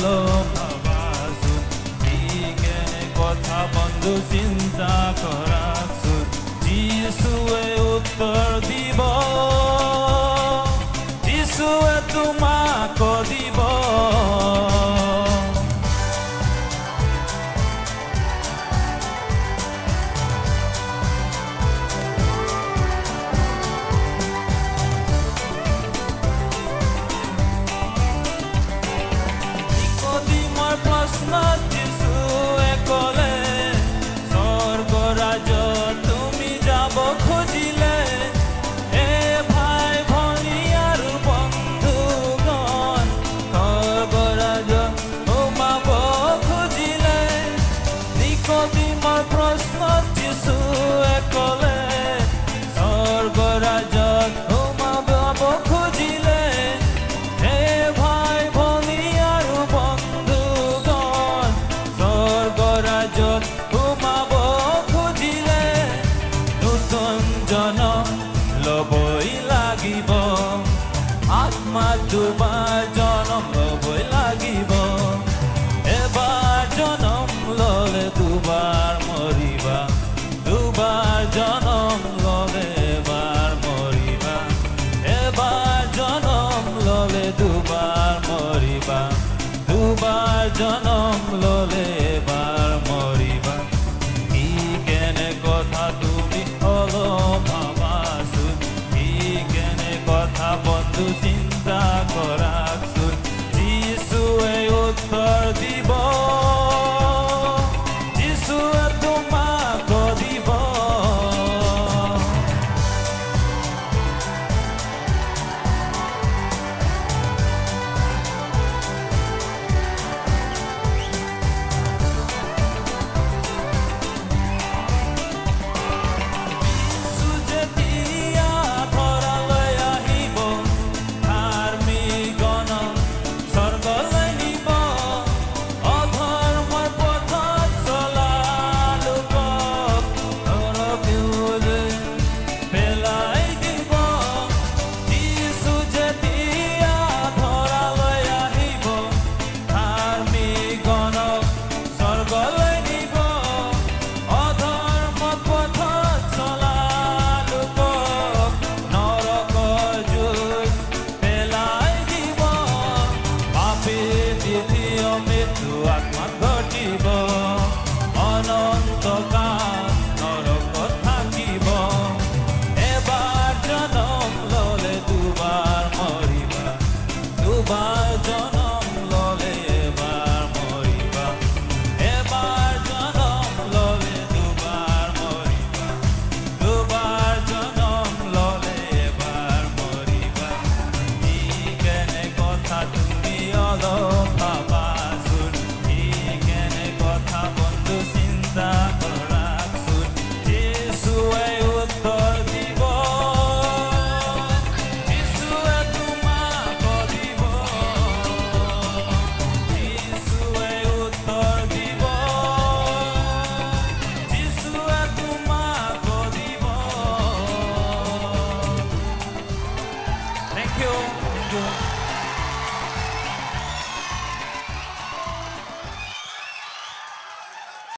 ভাবাচোন কি কেনে কথা বন্ধু চিন্তা কৰাচোন যিশুৱে উত্তৰ দিব যিশুৱে তোমাক দিব দুবাৰ জনম ল'বই লাগিব এবাৰ জনম ল'লে দুবাৰ মৰিবা দুবাৰ জনম ল'লে এবাৰ মৰিবা এবাৰ জনম ল'লে দুবাৰ মৰিবা দুবাৰ জনম ল'লে এবাৰ মৰিবা কি কেনে কথা তুমি অলপ ভাবাচোন কি কেনে কথা বন্ধু চিন্তা কৰাচোন যিশুৱে উত্তৰ দিব যিশুৱে তোমাক দিব Thank you.